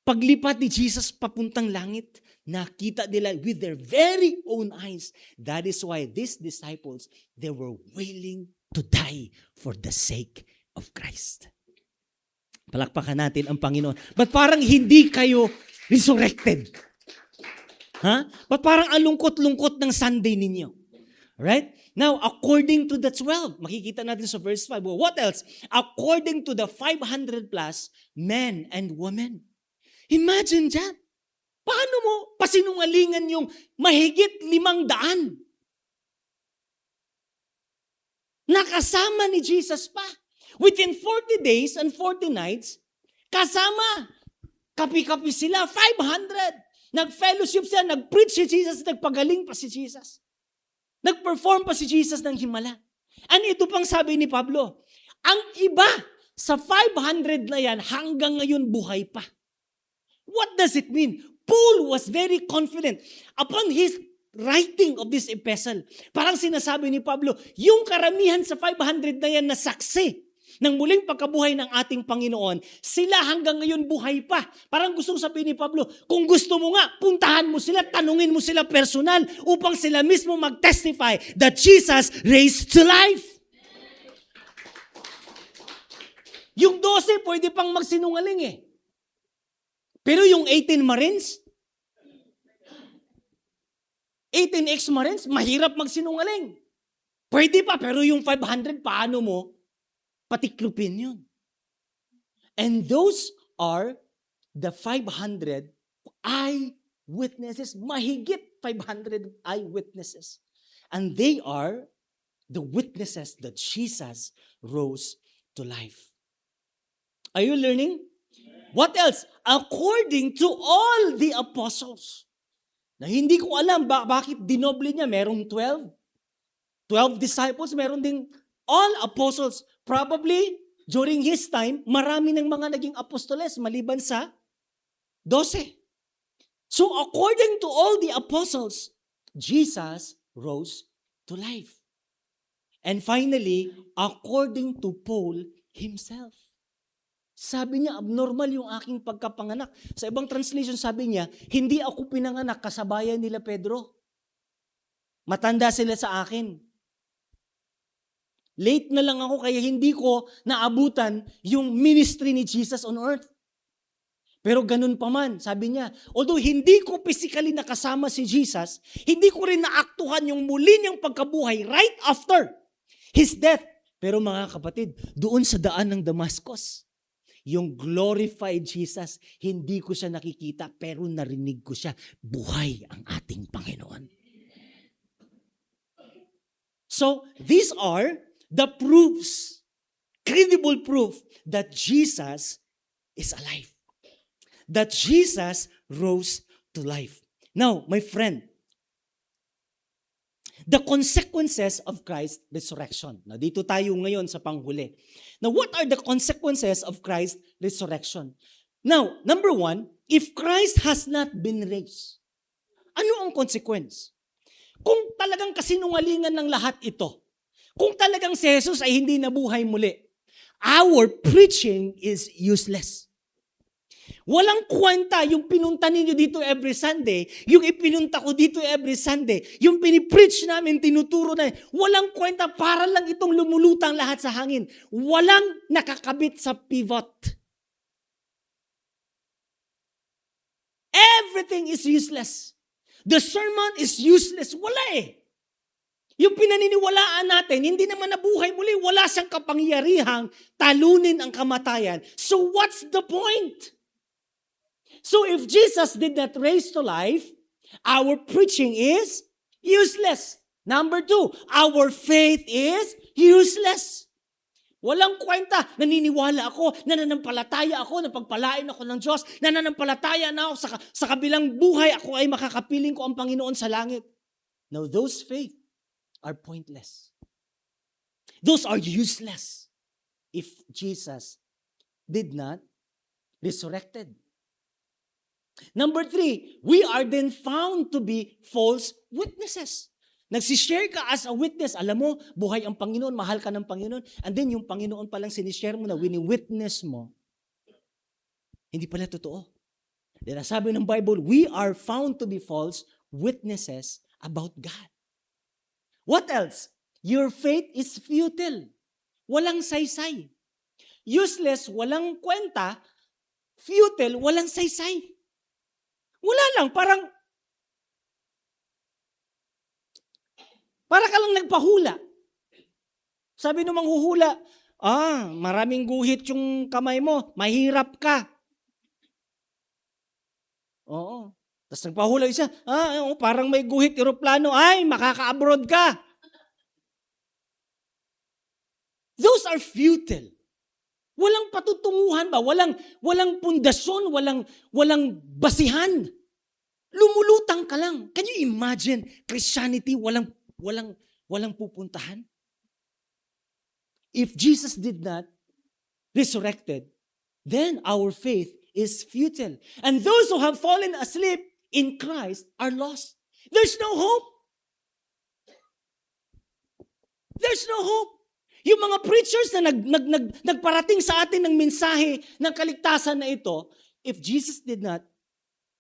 paglipat ni Jesus papuntang langit, nakita nila with their very own eyes. That is why these disciples, they were willing to die for the sake of Christ. Palakpakan natin ang Panginoon. But parang hindi kayo resurrected? But parang ang lungkot-lungkot ng Sunday ninyo. Right? Now, according to the 12, makikita natin sa verse 5. Well, what else? According to the 500 plus men and women. Imagine dyan. Paano mo pasinungalingan yung mahigit 500? Nakasama ni Jesus pa. Within 40 days and 40 nights, kasama. Kapi-kapi sila, 500. Nag-fellowship sila, nag-preach si Jesus, nagpagaling pa si Jesus. Nag-perform pa si Jesus ng himala. Ano ito pang sabi ni Pablo? Ang iba sa 500 na yan hanggang ngayon buhay pa. What does it mean? Paul was very confident upon his writing of this epistle. Parang sinasabi ni Pablo, yung karamihan sa 500 na yan na saksi ng muling pagkabuhay ng ating Panginoon, sila hanggang ngayon buhay pa. Parang gustong sabihin ni Pablo, kung gusto mo nga, puntahan mo sila, tanungin mo sila personal upang sila mismo mag-testify that Jesus raised to life. Yung 12 pwede pang magsinungaling eh. Pero yung 18 Marines, 18 ex-Marines, mahirap magsinungaling. Pwede pa, pero yung 500, paano mo patiklupin yun? And those are the 500 eyewitnesses, mahigit 500 eyewitnesses. And they are the witnesses that Jesus rose to life. Are you learning? What else? According to all the apostles. Na hindi ko alam bakit dinoble niya. Merong 12 disciples, meron ding all apostles. Probably, During his time, marami ng mga naging apostoles maliban sa 12. So according to all the apostles, Jesus rose to life. And finally, according to Paul himself. Sabi niya, abnormal yung aking pagkapanganak. Sa ibang translation, sabi niya, hindi ako pinanganak kasabayan nila Pedro. Matanda sila sa akin. Late na lang ako kaya hindi ko naabutan yung ministry ni Jesus on earth. Pero ganun pa man, sabi niya, although hindi ko physically nakasama si Jesus, hindi ko rin naaktuhan yung muli niyang pagkabuhay right after his death. Pero mga kapatid, doon sa daan ng Damascus, yung glorified Jesus, hindi ko siya nakikita pero narinig ko siya, buhay ang ating Panginoon. So, these are the proofs, credible proof that Jesus is alive. That Jesus rose to life. Now, my friend, the consequences of Christ's resurrection. Now, dito tayo ngayon sa panghuli. Now, what are the consequences of Christ's resurrection? Now, number one, if Christ has not been raised, ano ang consequence? Kung talagang kasinungalingan ng lahat ito, kung talagang si Jesus ay hindi nabuhay muli, our preaching is useless. Walang kwenta yung pinunta ninyo dito every Sunday, yung ipinunta ko dito every Sunday, yung pinipreach namin, tinuturo na, walang kwenta, para lang itong lumulutang lahat sa hangin. Walang nakakabit sa pivot. Everything is useless. The sermon is useless. Wala eh. Yung pinaniniwalaan natin, hindi naman nabuhay muli, wala siyang kapangyarihang talunin ang kamatayan. So what's the point? So if Jesus did not raise to life, our preaching is useless. Number two, our faith is useless. Walang kwenta, naniniwala ako, nananampalataya ako, napagpalain ako ng Diyos, nananampalataya na ako sa kabilang buhay, ako ay makakapiling ko ang Panginoon sa langit. Now those faith are pointless. Those are useless if Jesus did not resurrected. Number three, we are then found to be false witnesses. Nagsishare ka as a witness. Alam mo, buhay ang Panginoon, mahal ka ng Panginoon. And then yung Panginoon palang sinishare mo na wini-witness mo, hindi pala totoo. Dahil sabi ng Bible, we are found to be false witnesses about God. What else? Your faith is futile. Walang saysay. Useless, walang kwenta. Futile, walang saysay. Wala lang, para ka lang nagpahula. Sabi ng manghuhula, maraming guhit yung kamay mo, mahirap ka. Oo. Tapos nagpahula isa, parang may guhit eroplano, ay, makaka-abroad ka. Those are futile. Walang patutunguhan ba? Walang pundasyon, walang basihan. Lumulutang ka lang. Can you imagine Christianity walang pupuntahan? If Jesus did not resurrected, then our faith is futile. And those who have fallen asleep in Christ are lost. There's no hope. There's no hope. Yung mga preachers na nagparating sa atin ng mensahe ng kaligtasan na ito, if Jesus did not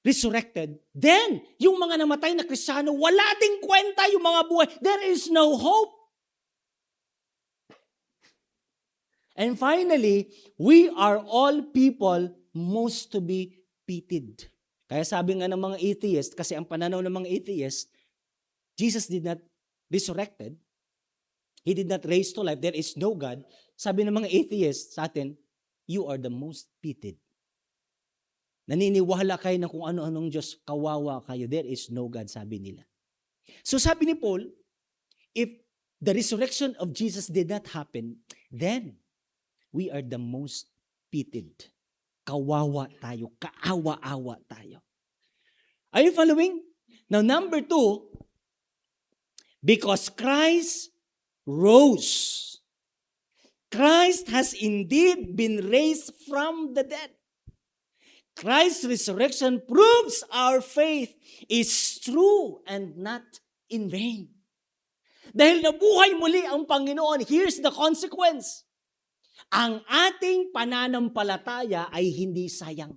resurrected, then yung mga namatay na Kristiyano, wala ding kwenta yung mga buhay. There is no hope. And finally, we are all people most to be pitied. Kaya sabi nga ng mga atheists, kasi ang pananaw ng mga atheists, Jesus did not resurrected, He did not raise to life, there is no God. Sabi ng mga atheists sa atin, you are the most pitied. Naniniwala kayo na kung ano-anong Diyos, kawawa kayo, there is no God, sabi nila. So sabi ni Paul, if the resurrection of Jesus did not happen, then we are the most pitied. Kawawa tayo, kaawa-awa tayo. Are you following? Now, number 2, because Christ rose, Christ has indeed been raised from the dead. Christ's resurrection proves our faith is true and not in vain. Dahil nabuhay muli ang Panginoon, here's the consequence. Ang ating pananampalataya ay hindi sayang.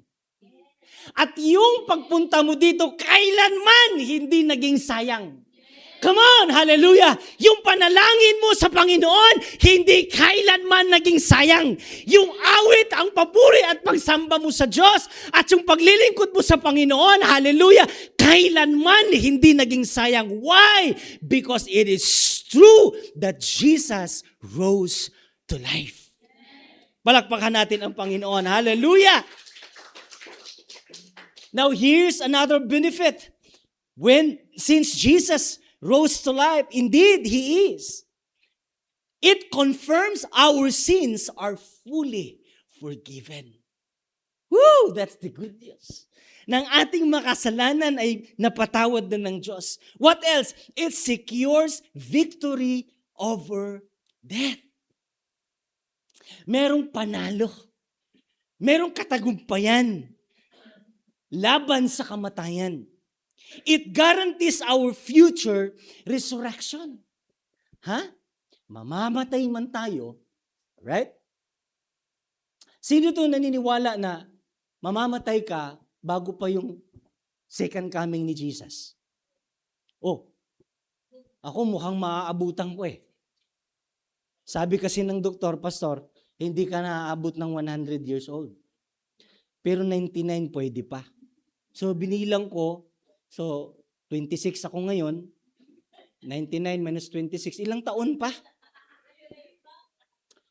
At yung pagpunta mo dito, kailanman hindi naging sayang. Come on, hallelujah! Yung panalangin mo sa Panginoon, hindi kailanman naging sayang. Yung awit, ang papuri at pagsamba mo sa Diyos, at yung paglilingkod mo sa Panginoon, hallelujah, kailanman hindi naging sayang. Why? Because it is true that Jesus rose to life. Palakpakan natin ang Panginoon, hallelujah! Now here's another benefit. Since Jesus rose to life, indeed He is, it confirms our sins are fully forgiven. Woo! That's the good news. Nang ating makasalanan ay napatawad na ng Diyos. What else? It secures victory over death. Merong panalo. Merong katagumpayan laban sa kamatayan. It guarantees our future resurrection. Mamamatay man tayo, right? Sino to naniniwala na mamamatay ka bago pa yung second coming ni Jesus? Oh, ako mukhang maaabutan ko eh. Sabi kasi ng doktor, pastor, hindi ka naaabot ng 100 years old. Pero 99 pwede pa. So binilang ko, so 26 ako ngayon, 99 minus 26, ilang taon pa?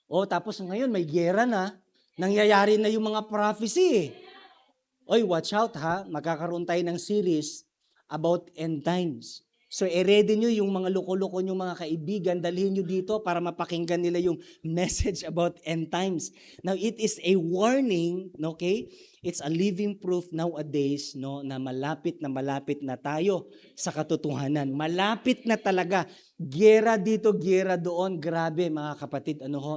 Oh, tapos ngayon may giyera na, nangyayari na yung mga prophecy eh. Oy, watch out ha, magkakaroon tayo ng series about end times. So, i-ready nyo yung mga loko-loko nyo mga kaibigan, dalhin nyo dito para mapakinggan nila yung message about end times. Now, it is a warning, okay? It's a living proof nowadays, no, na malapit na tayo sa katotohanan. Malapit na talaga. Giyera dito, giyera doon. Grabe, mga kapatid, ano ho?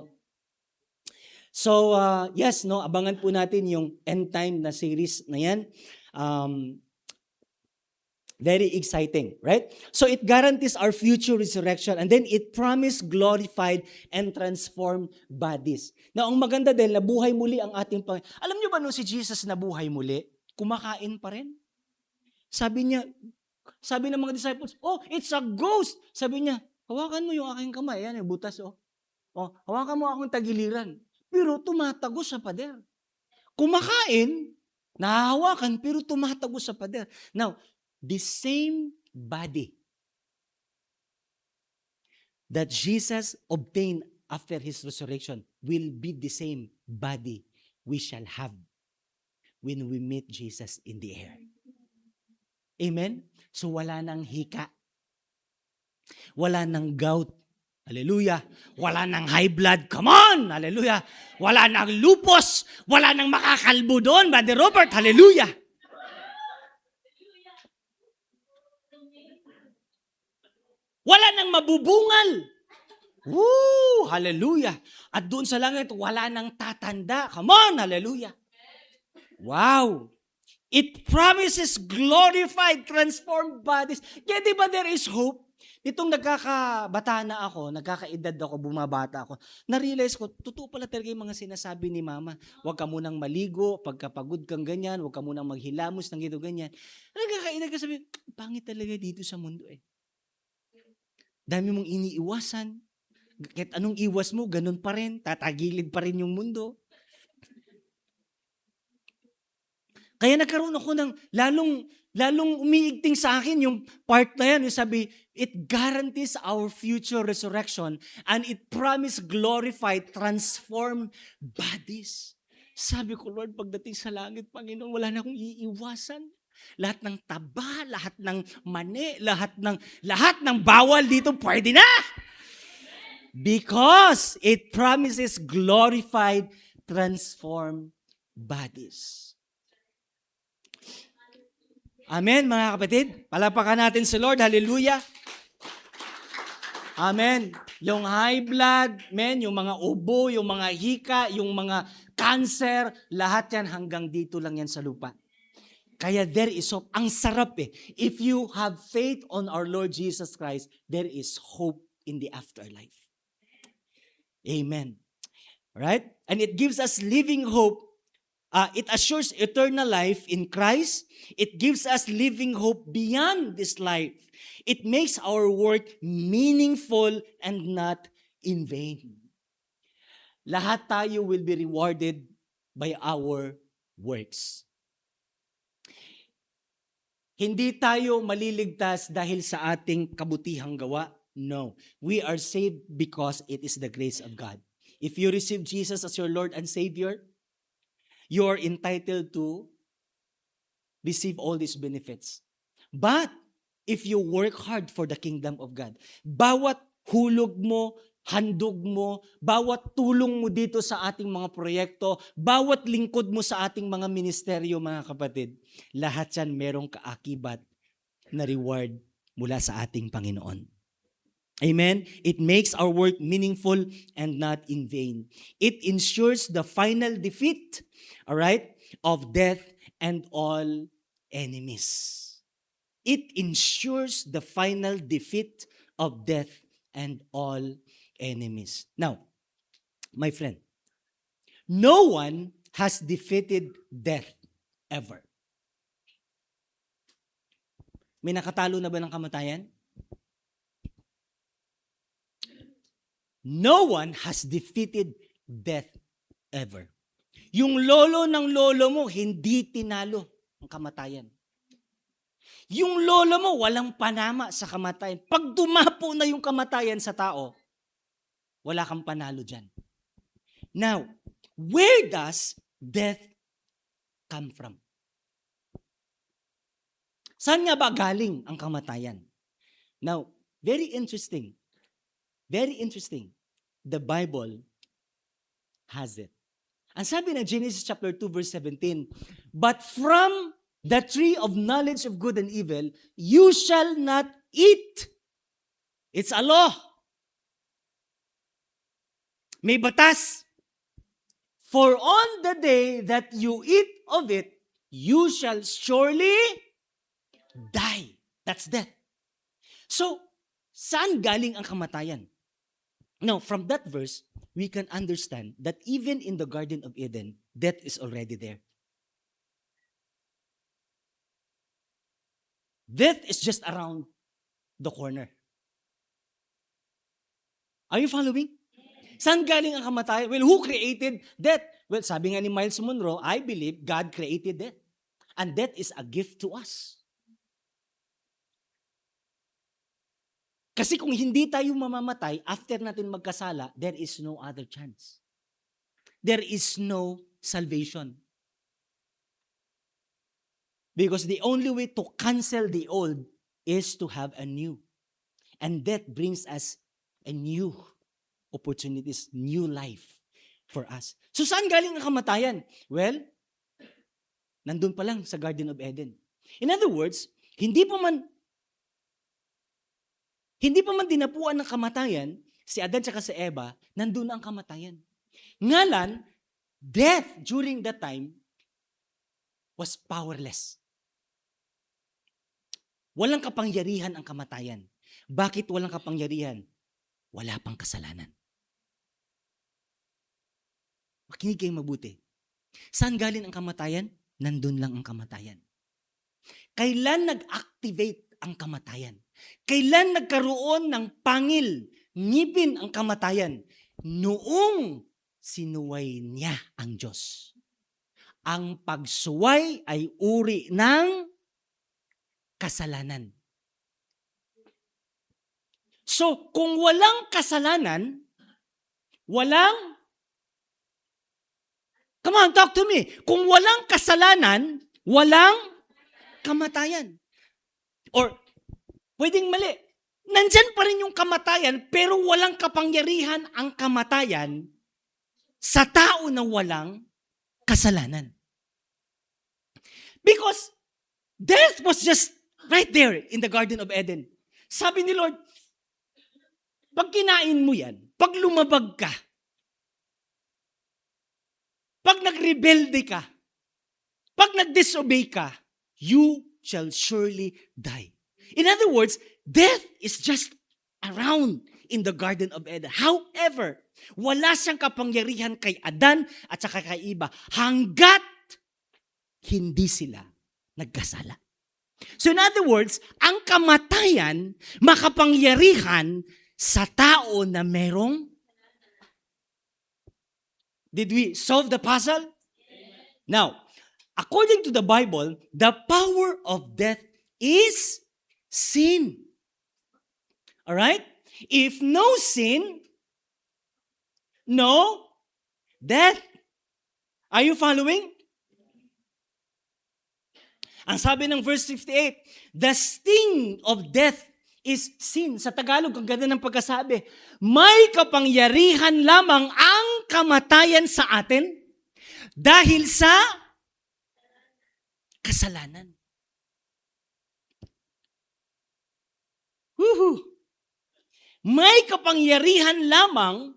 So, yes, no, abangan po natin yung end time na series na yan. Very exciting, right? So it guarantees our future resurrection and then it promised glorified and transformed bodies. Now, ang maganda din, nabuhay muli ang ating Panginoon. Alam niyo ba nung si Jesus nabuhay muli, kumakain pa rin? Sabi ng mga disciples, oh, it's a ghost. Sabi niya, hawakan mo yung aking kamay. Yan, yung butas, oh. Oh, hawakan mo akong tagiliran. Pero tumatagos sa pader. Kumakain, nahahawakan, pero tumatagos sa pader. Now, the same body that Jesus obtained after His resurrection will be the same body we shall have when we meet Jesus in the air. Amen? So wala nang hika. Wala nang gout. Hallelujah. Wala nang high blood. Come on! Hallelujah. Wala nang lupus. Wala nang makakalbo doon, Brother Robert. Hallelujah. Wala nang mabubungal. Woo! Hallelujah. At doon sa langit, wala nang tatanda. Come on! Hallelujah. Wow! It promises glorified, transformed bodies. Kaya di ba there is hope? Itong nagkakabata na ako, nagkakaedad ako, bumabata ako, na-realize ko, totoo pala talaga yung mga sinasabi ni Mama. Huwag ka munang maligo, pagkapagod kang ganyan, huwag ka munang maghilamos ng ito ganyan. Nagkakaedad ka sabi, pangit talaga dito sa mundo eh. Dami mong iniiwasan. Kahit anong iwas mo, ganun pa rin. Tatagilid pa rin yung mundo. Kaya nagkaroon ako ng lalong umiigting sa akin yung part na yan. Yung sabi, it guarantees our future resurrection and it promise glorified, transformed bodies. Sabi ko, Lord, pagdating sa langit, Panginoon, wala na akong iiwasan. Lahat ng taba, lahat ng mani, lahat ng bawal dito, pwede na. Because it promises glorified, transformed bodies. Amen, mga kapatid. Palapakan natin si Lord. Hallelujah. Amen. Yung high blood, yung mga ubo, yung mga hika, yung mga cancer, lahat yan hanggang dito lang yan sa lupa. Kaya there is hope. Ang sarap eh. If you have faith on our Lord Jesus Christ, there is hope in the afterlife. Amen. Right? And it gives us living hope. It assures eternal life in Christ. It gives us living hope beyond this life. It makes our work meaningful and not in vain. Lahat tayo will be rewarded by our works. Hindi tayo maliligtas dahil sa ating kabutihang gawa. No. We are saved because it is the grace of God. If you receive Jesus as your Lord and Savior, you are entitled to receive all these benefits. But if you work hard for the kingdom of God, bawat hulog mo, handog mo, bawat tulong mo dito sa ating mga proyekto, bawat lingkod mo sa ating mga ministeryo, mga kapatid, lahat yan merong kaakibat na reward mula sa ating Panginoon. Amen? It makes our work meaningful and not in vain. It ensures the final defeat, all right, of death and all enemies. It ensures the final defeat of death and all enemies. Now, my friend, no one has defeated death ever. May nakatalo na ba ng kamatayan? No one has defeated death ever. Yung lolo ng lolo mo, hindi tinalo ang kamatayan. Yung lolo mo, walang panama sa kamatayan. Pag dumapo na yung kamatayan sa tao, wala kang panalo dyan. Now, where does death come from? Saan nga ba galing ang kamatayan? Now, very interesting. Very interesting. The Bible has it. Ang sabi ng Genesis chapter 2 verse 17, but from the tree of knowledge of good and evil, you shall not eat. It's a law. May batas. For on the day that you eat of it, you shall surely die. That's death. So, saan galing ang kamatayan? Now, from that verse, we can understand that even in the Garden of Eden, death is already there. Death is just around the corner. Are you following? Saan galing ang kamatayan? Well, who created death? Well, sabi nga ni Miles Monroe, I believe God created death. And death is a gift to us. Kasi kung hindi tayo mamamatay, after natin magkasala, there is no other chance. There is no salvation. Because the only way to cancel the old is to have a new. And that brings us a new opportunities, new life for us. So saan galing ang kamatayan? Well, nandun pa lang sa Garden of Eden. In other words, hindi pa man dinapuan ng kamatayan, si Adan at si Eva, nandun ang kamatayan. Ngalan, death during that time was powerless. Walang kapangyarihan ang kamatayan. Bakit walang kapangyarihan? Wala pang kasalanan. Makinig kayong mabuti. Saan galing ang kamatayan? Nandun lang ang kamatayan. Kailan nag-activate ang kamatayan? Kailan nagkaroon ng pangil, ngipin ang kamatayan? Noong sinuway niya ang Diyos. Ang pagsuway ay uri ng kasalanan. So, kung walang kasalanan, come on, talk to me. Kung walang kasalanan, walang kamatayan. Or, pwedeng mali. Nandyan pa rin yung kamatayan, pero walang kapangyarihan ang kamatayan sa tao na walang kasalanan. Because death was just right there in the Garden of Eden. Sabi ni Lord, Pag kinain mo yan, pag lumabag ka, pag nagrebelde ka, pag nag-disobey ka, you shall surely die. In other words, death is just around in the Garden of Eden. However, wala siyang kapangyarihan kay Adan at saka kay Eva hanggat hindi sila nagkasala. So in other words, ang kamatayan makapangyarihan sa tao na merong. Did we solve the puzzle? Now, according to the Bible, the power of death is sin. All right? If no sin, no death. Are you following? Ang sabi ng verse 58, the sting of death is sin. Sa Tagalog, ang ganda ng pagkasabi, may kapangyarihan lamang ang kamatayan sa atin dahil sa kasalanan. Woohoo! May kapangyarihan lamang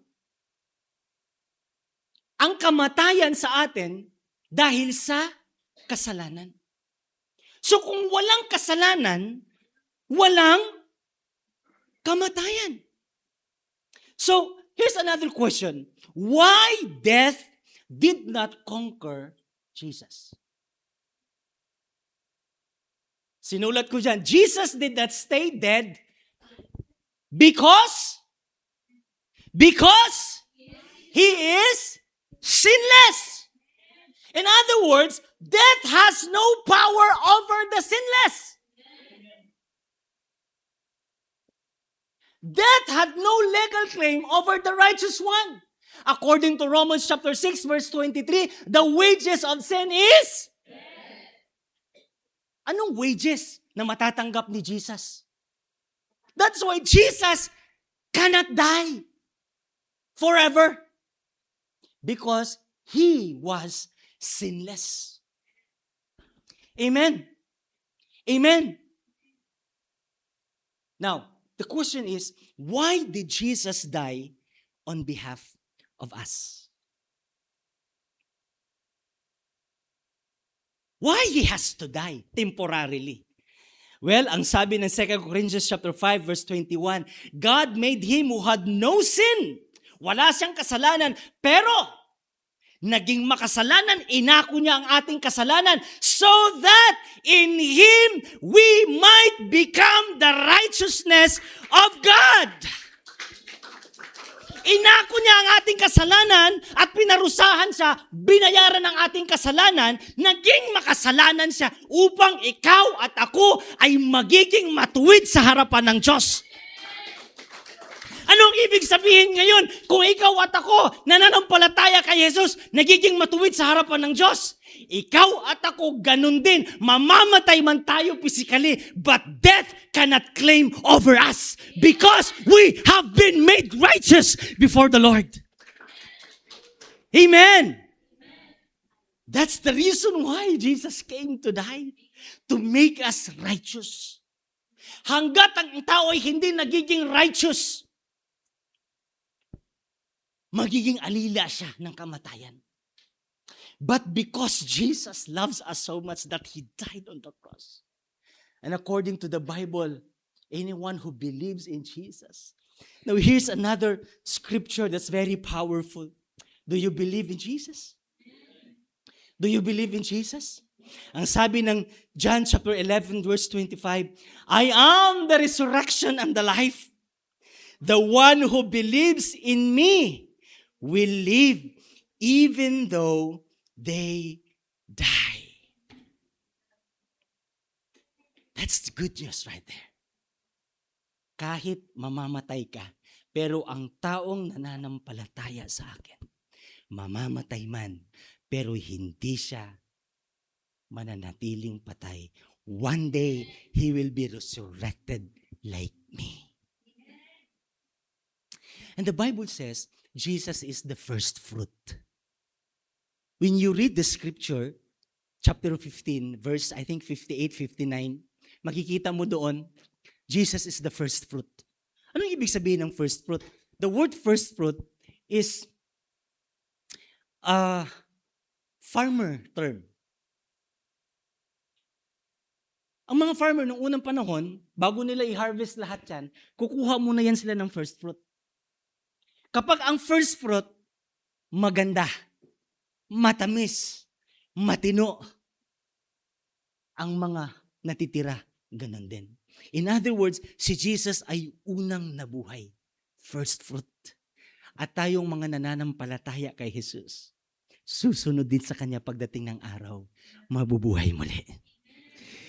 ang kamatayan sa atin dahil sa kasalanan. So kung walang kasalanan, walang kamatayan. So here's another question. Why death did not conquer Jesus? Sinulat ko dyan, Jesus did not stay dead because He is sinless. In other words, death has no power over the sinless. Death had no legal claim over the righteous one. According to Romans chapter 6 verse 23, the wages of sin is anong wages na matatanggap ni Jesus? That's why Jesus cannot die forever. Because He was sinless. Amen. Amen. Now, the question is, why did Jesus die on behalf of us? Why He has to die temporarily? Well, ang sabi ng 2 Corinthians chapter 5 verse 21, God made Him who had no sin. Wala siyang kasalanan, pero naging makasalanan, inako niya ang ating kasalanan so that in Him we might become the righteousness of God. Inako niya ang ating kasalanan at pinarusahan siya, binayaran ang ating kasalanan, naging makasalanan siya upang ikaw at ako ay magiging matuwid sa harapan ng Diyos. Anong ibig sabihin ngayon kung ikaw at ako nananampalataya kay Jesus, nagiging matuwid sa harapan ng Diyos? Ikaw at ako ganun din. Mamamatay man tayo physically, but death cannot claim over us because we have been made righteous before the Lord. Amen. That's the reason why Jesus came to die, to make us righteous. Hanggat ang tao ay hindi nagiging righteous, magiging alila siya ng kamatayan. But because Jesus loves us so much that He died on the cross. And according to the Bible, anyone who believes in Jesus. Now here's another scripture that's very powerful. Do you believe in Jesus? Do you believe in Jesus? Ang sabi ng John chapter 11 verse 25, I am the resurrection and the life. The one who believes in me will live even though they die. That's the good news right there. Kahit mamamatay ka, pero ang taong nananampalataya sa akin, mamamatay man, pero hindi siya mananatiling patay. One day, he will be resurrected like me. And the Bible says, Jesus is the first fruit. When you read the scripture, chapter 15, verse I think 58, 59, makikita mo doon, Jesus is the first fruit. Anong ibig sabihin ng first fruit? The word first fruit is a farmer term. Ang mga farmer noong unang panahon, bago nila i-harvest lahat yan, kukuha muna yan sila ng first fruit. Kapag ang first fruit, maganda, matamis, matino, ang mga natitira, ganun din. In other words, si Jesus ay unang nabuhay. First fruit. At tayong mga nananampalataya kay Jesus, susunod din sa Kanya pagdating ng araw, mabubuhay muli.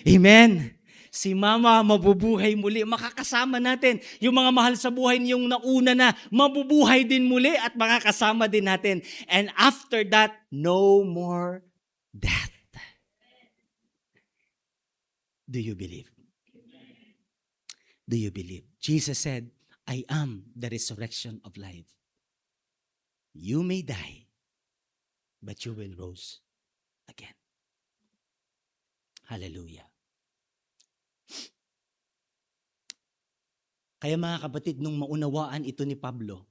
Amen. Si Mama mabubuhay muli. Makakasama natin yung mga mahal sa buhay niyong nauna na mabubuhay din muli at makakasama din natin. And after that, no more death. Do you believe? Do you believe? Jesus said, I am the resurrection of life. You may die, but you will rise again. Hallelujah. Kaya mga kapatid, nung maunawaan ito ni Pablo,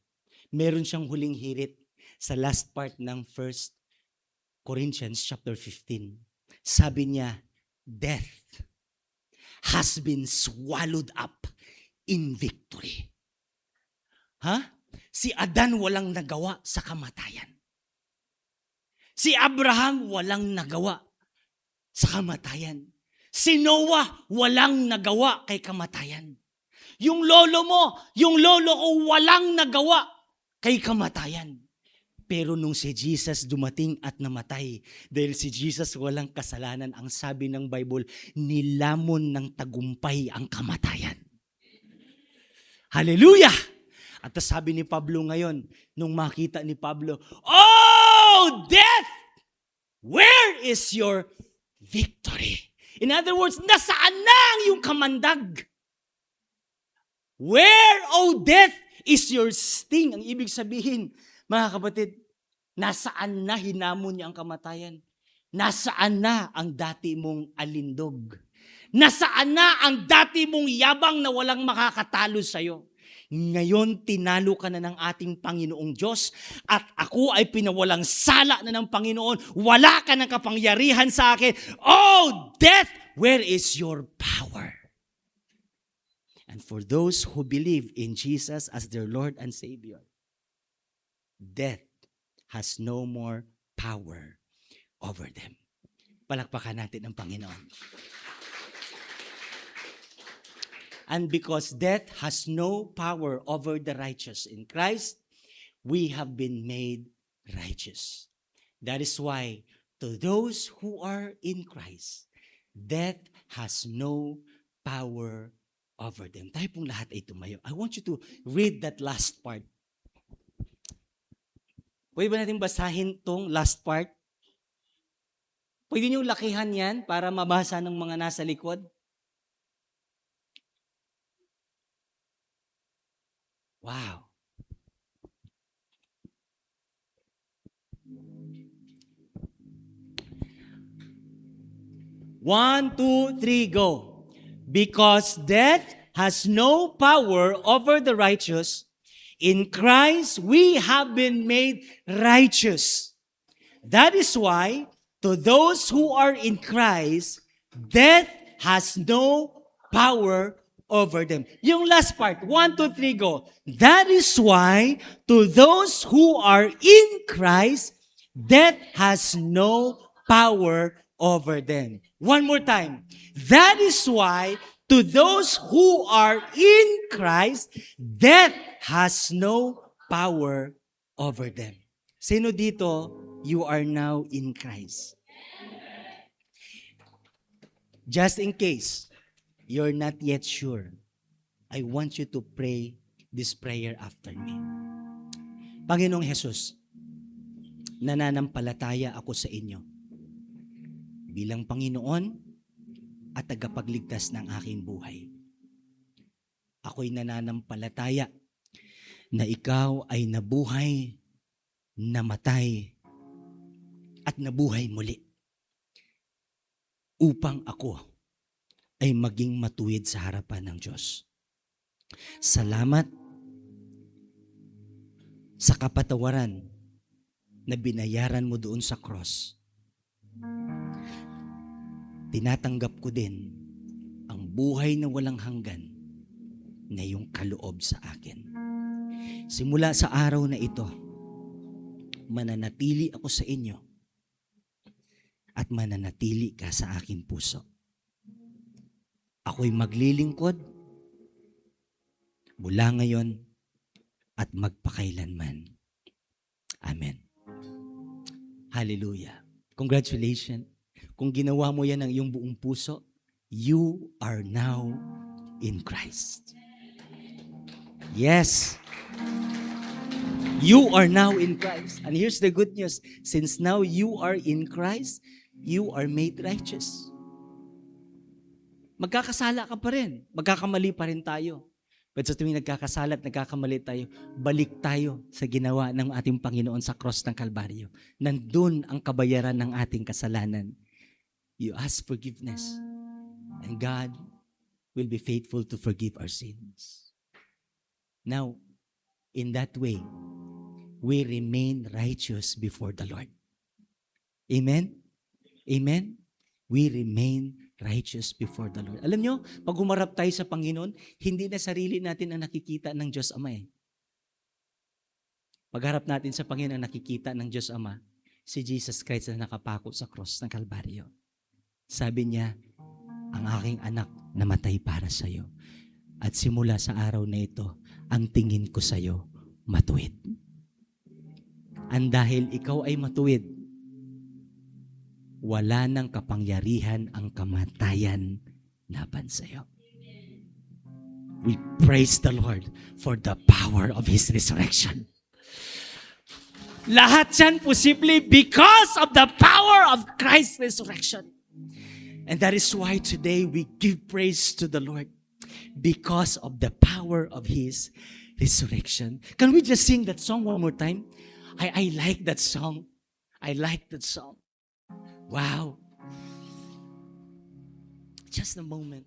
meron siyang huling hirit sa last part ng 1 Corinthians chapter 15. Sabi niya, death has been swallowed up in victory. Si Adan walang nagawa sa kamatayan. Si Abraham walang nagawa sa kamatayan. Si Noah walang nagawa kay kamatayan. Yung lolo mo, yung lolo ko walang nagawa kay kamatayan. Pero nung si Jesus dumating at namatay, dahil si Jesus walang kasalanan, ang sabi ng Bible, nilamon ng tagumpay ang kamatayan. Hallelujah! At sabi ni Pablo ngayon, nung makita ni Pablo, oh, death! Where is your victory? In other words, nasaan na ang iyong kamandag? Where, oh, death, is your sting? Ang ibig sabihin, mga kapatid, nasaan na hinamon niya ang kamatayan? Nasaan na ang dati mong alindog? Nasaan na ang dati mong yabang na walang makakatalo sa'yo? Ngayon, tinalo ka na ng ating Panginoong Diyos at ako ay pinawalang sala na ng Panginoon. Wala ka ng kapangyarihan sa akin. Oh, death, where is your power? And for those who believe in Jesus as their Lord and Savior, death has no more power over them. Palakpakan natin ang Panginoon. And because death has no power over the righteous in Christ, we have been made righteous. That is why, to those who are in Christ, death has no power over them. Tayo pong lahat ay tumayo. I want you to read that last part. Pwede ba natin basahin tong last part? Pwede niyong lakihan yan para mabasa ng mga nasa likod? Wow. One, two, three, go. Because death has no power over the righteous, in Christ we have been made righteous. That is why, to those who are in Christ, death has no power over them. Yung last part, 1, 2, 3, go. That is why, to those who are in Christ, death has no power over them. One more time. That is why, to those who are in Christ, death has no power over them. Sino dito, you are now in Christ? Just in case you're not yet sure, I want you to pray this prayer after me. Panginoong Jesus, nananampalataya ako sa inyo bilang Panginoon at tagapagligtas ng aking buhay. Ako'y nananampalataya na ikaw ay nabuhay, namatay, at nabuhay muli upang ako ay maging matuwid sa harapan ng Diyos. Salamat sa kapatawaran na binayaran mo doon sa cross, tinatanggap ko din ang buhay na walang hanggan na iyong kaloob sa akin. Simula sa araw na ito, mananatili ako sa inyo at mananatili ka sa aking puso. Ako'y maglilingkod mula ngayon at magpakailanman. Amen. Hallelujah. Congratulations. Kung ginawa mo yan ng iyong buong puso, you are now in Christ. Yes. You are now in Christ. And here's the good news. Since now you are in Christ, you are made righteous. Magkakasala ka pa rin. Magkakamali pa rin tayo. But sa tuwing nagkakasala at nagkakamali tayo, balik tayo sa ginawa ng ating Panginoon sa cross ng Kalbaryo. Nandun ang kabayaran ng ating kasalanan. You ask forgiveness, and God will be faithful to forgive our sins. Now, in that way, we remain righteous before the Lord. Amen? Amen? We remain righteous before the Lord. Alam nyo, pag humarap tayo sa Panginoon, hindi na sarili natin ang nakikita ng Diyos Ama eh. Pagharap natin sa Panginoon, ang nakikita ng Diyos Ama, si Jesus Christ na nakapako sa cross ng Kalbaryo. Sabi niya, ang aking anak namatay para sa iyo. At simula sa araw na ito, ang tingin ko sa iyo matuwid. And dahil ikaw ay matuwid, wala nang kapangyarihan ang kamatayan laban sa iyo. We praise the Lord for the power of His resurrection. Lahat yan posible because of the power of Christ's resurrection. And that is why today we give praise to the Lord because of the power of His resurrection. Can we just sing that song one more time? I like that song. I like that song. Wow. Just a moment.